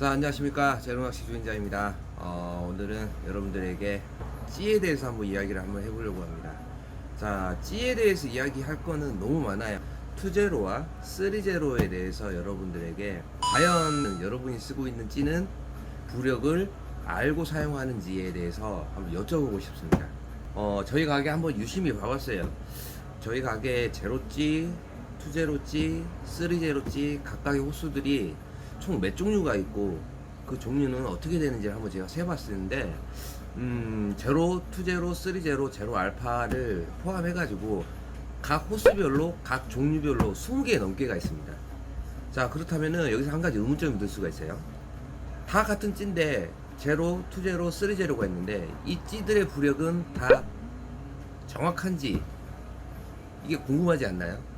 자, 안녕하십니까. 제로낚시 주인자입니다. 오늘은 여러분들에게 찌에 대해서 한번 이야기를 한번 해보려고 합니다. 자, 찌에 대해서 이야기할 거는 너무 많아요. 2제로와 3제로에 대해서 여러분들에게 과연 여러분이 쓰고 있는 찌는 부력을 알고 사용하는지에 대해서 한번 여쭤보고 싶습니다. 저희 가게 한번 유심히 봐봤어요. 저희 가게 제로찌, 2제로찌, 3제로찌 각각의 호수들이 총 몇 종류가 있고 그 종류는 어떻게 되는지를 한번 제가 세봤었는데 제로, 2제로, 3제로, 제로 알파를 포함해가지고 각 호수별로 각 종류별로 20개 넘게가 있습니다. 자, 그렇다면은 여기서 한 가지 의문점이 들 수가 있어요. 다 같은 찌인데 제로, 2제로, 3제로가 있는데 이 찌들의 부력은 다 정확한지 이게 궁금하지 않나요?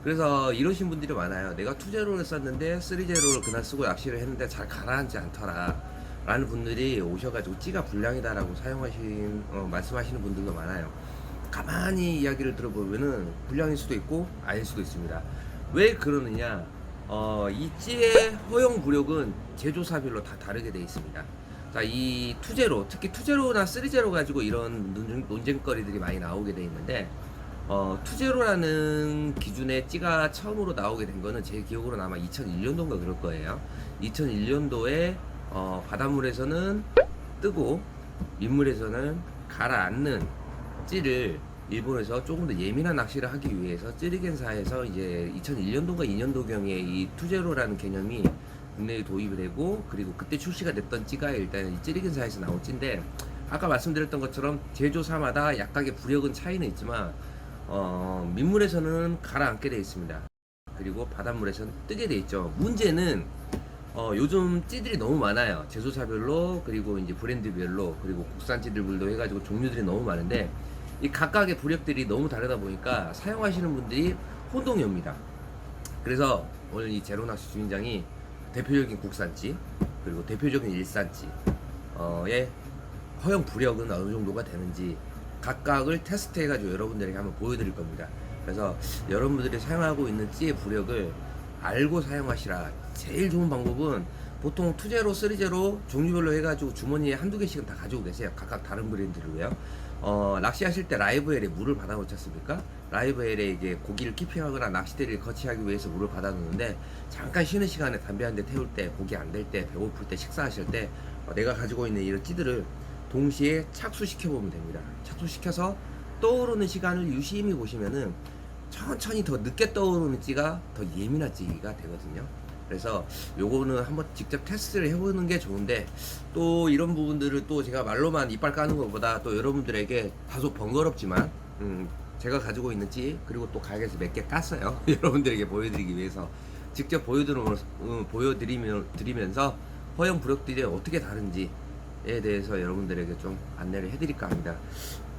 그래서 이러신 분들이 많아요. 내가 2제로를 썼는데 3제로를 그날 쓰고 낚시를 했는데 잘 가라앉지 않더라 라는 분들이 오셔가지고 찌가 불량이다라고 말씀하시는 분들도 많아요. 가만히 이야기를 들어보면은 불량일 수도 있고 아닐 수도 있습니다. 왜 그러느냐? 이 찌의 허용 부력은 제조사별로 다 다르게 되어 있습니다. 자, 이 2제로, 특히 2제로나 3제로 가지고 이런 논쟁거리들이 많이 나오게 되어 있는데 2제로라는 기준의 찌가 처음으로 나오게 된 거는 제 기억으로는 아마 2001년도인가 그럴 거예요. 2001년도에 바닷물에서는 뜨고 민물에서는 가라앉는 찌를 일본에서 조금 더 예민한 낚시를 하기 위해서 찌리겐사에서 이제 2001년도인가 2년도경에 이 2제로라는 개념이 국내에 도입이 되고, 그리고 그때 출시가 됐던 찌가 일단 이 찌리겐사에서 나온 찌인데, 아까 말씀드렸던 것처럼 제조사마다 약간의 부력은 차이는 있지만 민물에서는 가라앉게 되어 있습니다. 그리고 바닷물에서는 뜨게 되어 있죠. 문제는 요즘 찌들이 너무 많아요. 제조사별로, 그리고 이제 브랜드별로, 그리고 국산 찌들들도 해가지고 종류들이 너무 많은데 이 각각의 부력들이 너무 다르다 보니까 사용하시는 분들이 혼동이 옵니다. 그래서 오늘 이 제로낚시 주인장이 대표적인 국산찌, 그리고 대표적인 일산찌의 허용 부력은 어느 정도가 되는지 각각을 테스트해가지고 여러분들에게 한번 보여드릴 겁니다. 그래서 여러분들이 사용하고 있는 찌의 부력을 알고 사용하시라. 제일 좋은 방법은 보통 2제로, 3제로 종류별로 해가지고 주머니에 한두 개씩은 다 가지고 계세요. 각각 다른 브랜드로요. 낚시하실 때 라이브엘에 물을 받아 놓지 않습니까? 라이브엘에 이제 고기를 키핑하거나 낚시대를 거치하기 위해서 물을 받아 놓는데, 잠깐 쉬는 시간에 담배 한 대 태울 때, 고기 안 될 때, 배고플 때, 식사하실 때 내가 가지고 있는 이런 찌들을 동시에 착수시켜 보면 됩니다. 착수시켜서 떠오르는 시간을 유심히 보시면은 천천히 더 늦게 떠오르는 찌가 더 예민한 찌가 되거든요. 그래서 요거는 한번 직접 테스트를 해보는 게 좋은데, 또 이런 부분들을 또 제가 말로만 이빨 까는 것보다 또 여러분들에게 다소 번거롭지만 제가 가지고 있는 찌, 그리고 또 가게에서 몇 개 깠어요. 여러분들에게 보여드리기 위해서 직접 보여드리면서 허용 부력들이 어떻게 다른지에 대해서 여러분들에게 좀 안내를 해드릴까 합니다.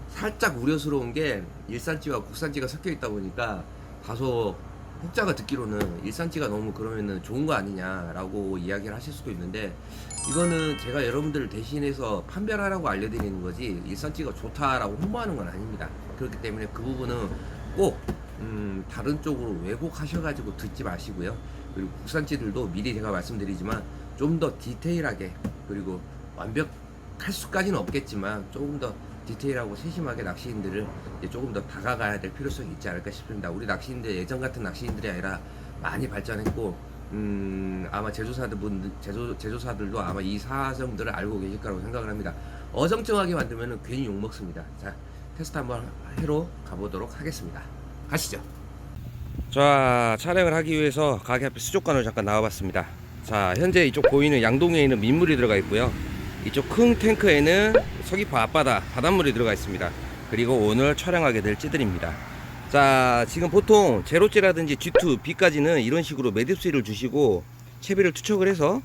살짝 우려스러운 게 일산찌와 국산찌가 섞여 있다 보니까 다소 혹자가 듣기로는 일산찌가 너무 그러면은 좋은 거 아니냐라고 이야기를 하실 수도 있는데, 이거는 제가 여러분들을 대신해서 판별하라고 알려드리는 거지 일산찌가 좋다라고 홍보하는 건 아닙니다. 그렇기 때문에 그 부분은 꼭 다른 쪽으로 왜곡하셔가지고 듣지 마시고요. 그리고 국산찌들도 미리 제가 말씀드리지만 좀 더 디테일하게, 그리고 완벽할 수까지는 없겠지만 조금 더 디테일하고 세심하게 낚시인들을 조금 더 다가가야 될 필요성이 있지 않을까 싶습니다. 우리 낚시인들 예전 같은 낚시인들이 아니라 많이 발전했고, 아마 제조사들도 아마 이 사정들을 알고 계실 거라고 생각을 합니다. 어정쩡하게 만들면 괜히 욕먹습니다. 자, 테스트 한번 해로 가보도록 하겠습니다. 가시죠. 자, 촬영을 하기 위해서 가게 앞에 수족관을 잠깐 나와봤습니다. 자, 현재 이쪽 보이는 양동이에 있는 민물이 들어가 있고요. 이쪽 큰 탱크에는 서귀포 앞바다 바닷물이 들어가 있습니다. 그리고 오늘 촬영하게 될 찌들입니다. 자, 지금 보통 제로찌라든지 G2, B까지는 이런 식으로 매듭수위를 주시고 채비를 투척을 해서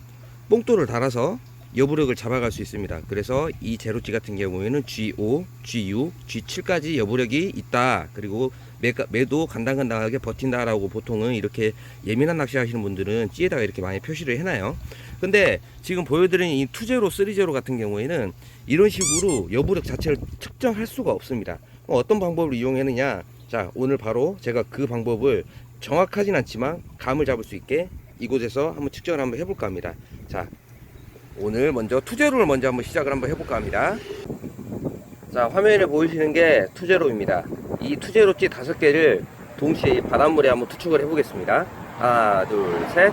뽕돌을 달아서 여부력을 잡아갈 수 있습니다. 그래서 이 제로찌 같은 경우에는 G5, G6, G7까지 여부력이 있다. 그리고 매도 간당간당하게 버틴다라고 보통은 이렇게 예민한 낚시 하시는 분들은 찌에다가 이렇게 많이 표시를 해놔요. 근데 지금 보여드린 이 2제로, 3제로 같은 경우에는 이런 식으로 여부력 자체를 측정할 수가 없습니다. 어떤 방법을 이용했느냐? 자, 오늘 바로 제가 그 방법을 정확하진 않지만 감을 잡을 수 있게 이곳에서 한번 측정을 한번 해볼까 합니다. 자, 오늘 먼저 투제로를 먼저 한번 시작을 한번 해볼까 합니다. 자, 화면에 보이시는 게 투제로입니다. 이 투제로찌 5개를 동시에 바닷물에 한번 투척을 해보겠습니다. 하나, 둘, 셋.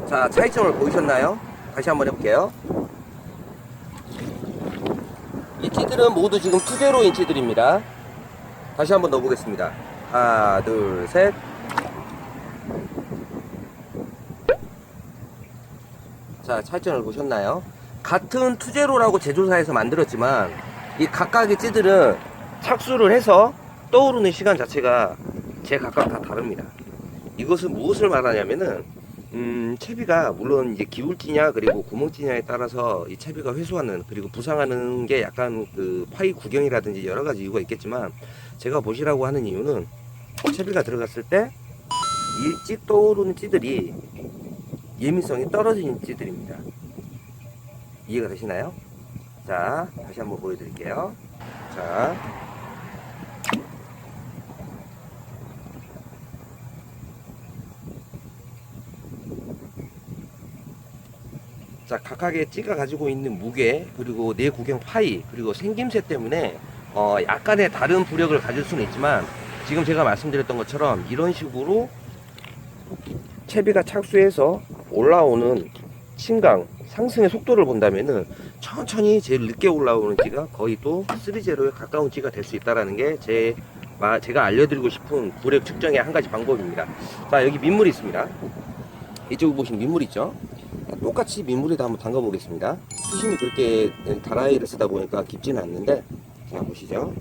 자, 차이점을 보이셨나요? 다시 한번 해볼게요. 이 찌들은 모두 지금 투제로인 찌들입니다. 다시 한번 넣어보겠습니다. 하나, 둘, 셋. 자, 차이점을 보셨나요? 같은 투제로라고 제조사에서 만들었지만 이 각각의 찌들은 착수를 해서 떠오르는 시간 자체가 제각각 다 다릅니다. 이것은 무엇을 말하냐면은 채비가 물론 이제 기울지냐 그리고 구멍지냐에 따라서 이 채비가 회수하는 그리고 부상하는 게 약간 그 파이 구경이라든지 여러 가지 이유가 있겠지만, 제가 보시라고 하는 이유는 채비가 들어갔을 때 일찍 떠오르는 찌들이 예민성이 떨어지는 찌들입니다. 이해가 되시나요? 자, 다시 한번 보여드릴게요. 자, 각각의 찌가 가지고 있는 무게, 그리고 내 구경 파이, 그리고 생김새 때문에 약간의 다른 부력을 가질 수는 있지만, 지금 제가 말씀드렸던 것처럼 이런 식으로 채비가 착수해서 올라오는轻강 상승의 속도를 본다면은 천천히 제일 늦게 올라오는 찌가 거의 또 3제로에 가까운 찌가 될 수 있다는 게 제가 알려드리고 싶은 부력 측정의 한 가지 방법입니다. 자, 여기 민물이 있습니다. 이쪽에 보시면 민물 있죠? 똑같이 민물에다 한번 담가 보겠습니다. 수심이 그렇게 다라이를 쓰다 보니까 깊지는 않는데, 자, 보시죠.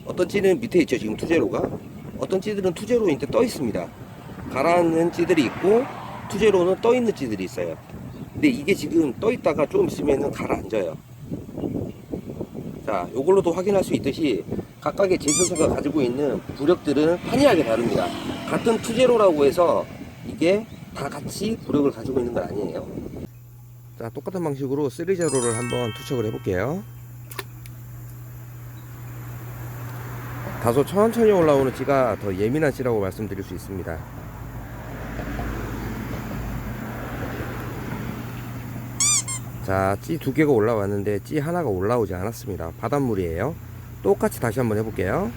어떤 찌는 밑에 있죠, 지금 투제로가. 어떤 찌들은 투제로인데 떠 있습니다. 가라앉는 찌들이 있고 투제로는 떠 있는 찌들이 있어요. 근데 이게 지금 떠 있다가 좀 있으면은 가라앉아요. 자, 요걸로도 확인할 수 있듯이 각각의 제조사가 가지고 있는 부력들은 한이하게 다릅니다. 같은 투제로라고 해서 이게 다 같이 부력을 가지고 있는 건 아니에요. 자, 똑같은 방식으로 3제로를 한번 투척을 해볼게요. 다소 천천히 올라오는 찌가 더 예민한 찌라고 말씀드릴 수 있습니다. 자, 찌 2개가 올라왔는데 찌 하나가 올라오지 않았습니다. 바닷물이에요. 똑같이 다시 한번 해볼게요.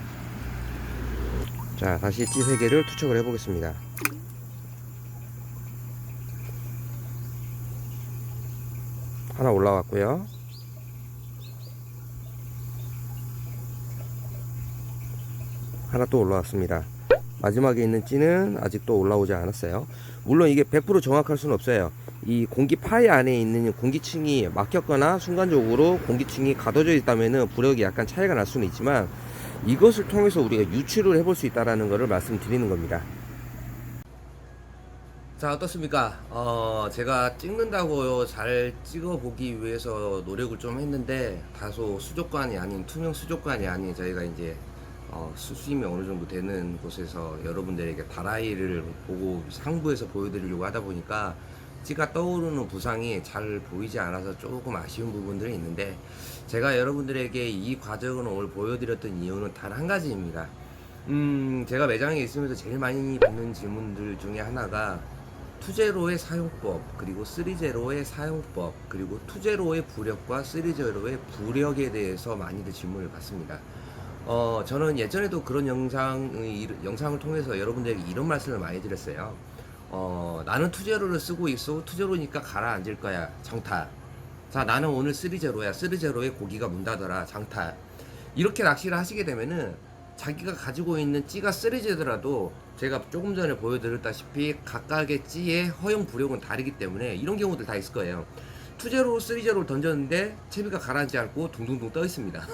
자, 다시 찌 3개를 투척을 해보겠습니다. 하나 올라왔고요. 하나 또 올라왔습니다. 마지막에 있는 찌는 아직도 올라오지 않았어요. 물론 이게 100% 정확할 수는 없어요. 이 공기 파이 안에 있는 공기층이 막혔거나 순간적으로 공기층이 가둬져 있다면 부력이 약간 차이가 날 수는 있지만, 이것을 통해서 우리가 유추를 해볼 수 있다는 것을 말씀드리는 겁니다. 자, 어떻습니까? 제가 찍는다고 잘 찍어보기 위해서 노력을 좀 했는데, 다소 수족관이 아닌, 투명 수족관이 아닌, 저희가 이제 수심이 어느 정도 되는 곳에서 여러분들에게 다라이를 보고 상부에서 보여드리려고 하다 보니까 찌가 떠오르는 부상이 잘 보이지 않아서 조금 아쉬운 부분들이 있는데, 제가 여러분들에게 이 과정을 오늘 보여드렸던 이유는 단 한 가지입니다. 제가 매장에 있으면서 제일 많이 받는 질문들 중에 하나가 투제로의 사용법, 그리고 3제로의 사용법, 그리고 투제로의 부력과 3제로의 부력에 대해서 많이들 질문을 받습니다. 저는 예전에도 그런 영상을 통해서 여러분들에게 이런 말씀을 많이 드렸어요. 나는 투제로를 쓰고 있어. 투제로니까 가라앉을 거야. 장타. 자, 나는 오늘 3제로야. 3제로에 고기가 문다더라. 장타. 이렇게 낚시를 하시게 되면은 자기가 가지고 있는 찌가 3제더라도 제가 조금 전에 보여드렸다시피 각각의 찌의 허용 부력은 다르기 때문에 이런 경우들 다 있을 거예요. 투제로 3제로를 던졌는데 채비가 가라앉지 않고 둥둥둥 떠 있습니다.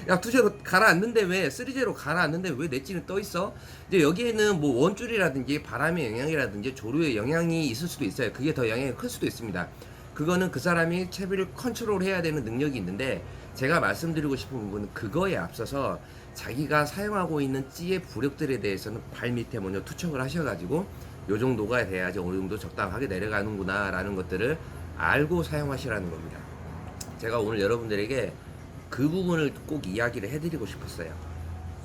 야, 투제로 가라앉는데 왜 3제로 가라앉는데 왜 내 찌는 떠 있어? 이제 여기에는 뭐 원줄이라든지 바람의 영향이라든지 조류의 영향이 있을 수도 있어요. 그게 더 영향이 클 수도 있습니다. 그거는 그 사람이 채비를 컨트롤 해야 되는 능력이 있는데, 제가 말씀드리고 싶은 부분은 그거에 앞서서 자기가 사용하고 있는 찌의 부력들에 대해서는 발 밑에 먼저 투척을 하셔가지고 요 정도가 돼야지 어느 정도 적당하게 내려가는구나 라는 것들을 알고 사용하시라는 겁니다. 제가 오늘 여러분들에게 그 부분을 꼭 이야기를 해드리고 싶었어요.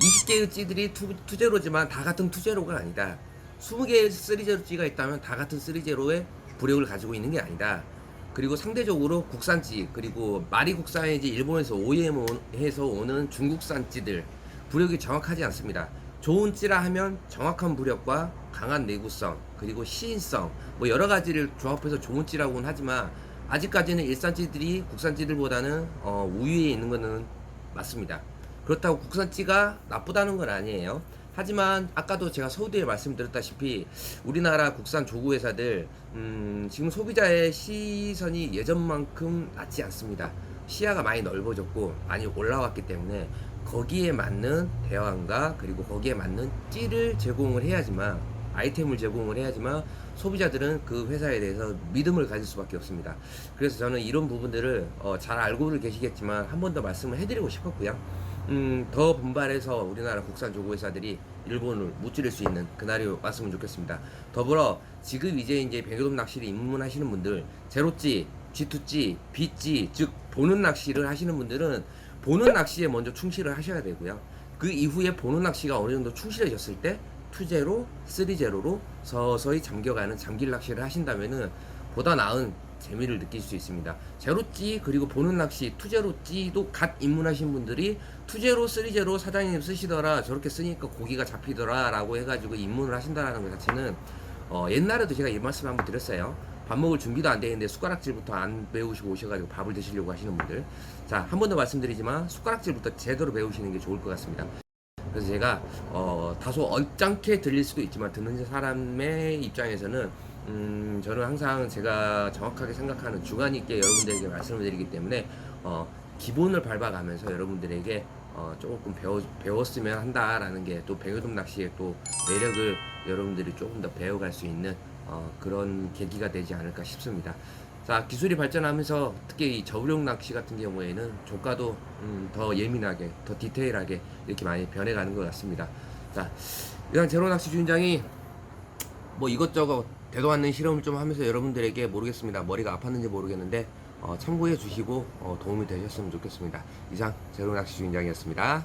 20개의 찌들이 투제로지만 다 같은 투제로가 아니다. 20개의 쓰리제로 찌가 있다면 다 같은 쓰리제로의 부력을 가지고 있는 게 아니다. 그리고 상대적으로 국산찌, 그리고 말이 국산이지 일본에서 OEM해서 오는 중국산 찌들 부력이 정확하지 않습니다. 좋은 찌라 하면 정확한 부력과 강한 내구성, 그리고 시인성, 뭐 여러 가지를 조합해서 좋은 찌라고는 하지만 아직까지는 일산 찌들이 국산 찌들보다는 우위에 있는 것은 맞습니다. 그렇다고 국산 찌가 나쁘다는 건 아니에요. 하지만 아까도 제가 서두에 말씀드렸다시피 우리나라 국산 조구 회사들 지금 소비자의 시선이 예전만큼 낮지 않습니다. 시야가 많이 넓어졌고 많이 올라왔기 때문에 거기에 맞는 대안과 그리고 거기에 맞는 찌를 제공을 해야지만, 아이템을 제공을 해야지만 소비자들은 그 회사에 대해서 믿음을 가질 수밖에 없습니다. 그래서 저는 이런 부분들을 잘 알고는 계시겠지만 한 번 더 말씀을 해드리고 싶었고요. 더 분발해서 우리나라 국산 조구 회사들이 일본을 무찌를 수 있는 그날이 왔으면 좋겠습니다. 더불어 지금 이제 백여돔 낚시를 입문하시는 분들, 제로찌, G2찌, B찌, 즉 보는 낚시를 하시는 분들은 보는 낚시에 먼저 충실을 하셔야 되고요. 그 이후에 보는 낚시가 어느 정도 충실해졌을 때 투제로, 쓰리제로로 서서히 잠겨가는 잠길 낚시를 하신다면은 보다 나은 재미를 느낄 수 있습니다. 제로찌 그리고 보는 낚시, 투제로찌도 갓 입문하신 분들이 투제로, 쓰리제로 사장님 쓰시더라, 저렇게 쓰니까 고기가 잡히더라 라고 해가지고 입문을 하신다는 것 자체는 옛날에도 제가 이 말씀 한번 드렸어요. 밥 먹을 준비도 안 되는데 숟가락질부터 안 배우시고 오셔가지고 밥을 드시려고 하시는 분들, 자, 한 번 더 말씀드리지만 숟가락질부터 제대로 배우시는 게 좋을 것 같습니다. 그래서 제가 다소 언짢게 들릴 수도 있지만 듣는 사람의 입장에서는 저는 항상 제가 정확하게 생각하는 주관 있게 여러분들에게 말씀을 드리기 때문에 기본을 밟아가면서 여러분들에게 조금 배웠으면 한다라는 게 또 백여돔 낚시의 또 매력을 여러분들이 조금 더 배워갈 수 있는 그런 계기가 되지 않을까 싶습니다. 자, 기술이 발전하면서 특히 이 저울형 낚시 같은 경우에는 조과도 더 예민하게, 더 디테일하게 이렇게 많이 변해가는 것 같습니다. 자, 이런 제로 낚시 주인장이 뭐 이것저것 되도 않는 실험을 좀 하면서 여러분들에게 모르겠습니다. 머리가 아팠는지 모르겠는데 참고해 주시고 도움이 되셨으면 좋겠습니다. 이상 제로 낚시 주인장이었습니다.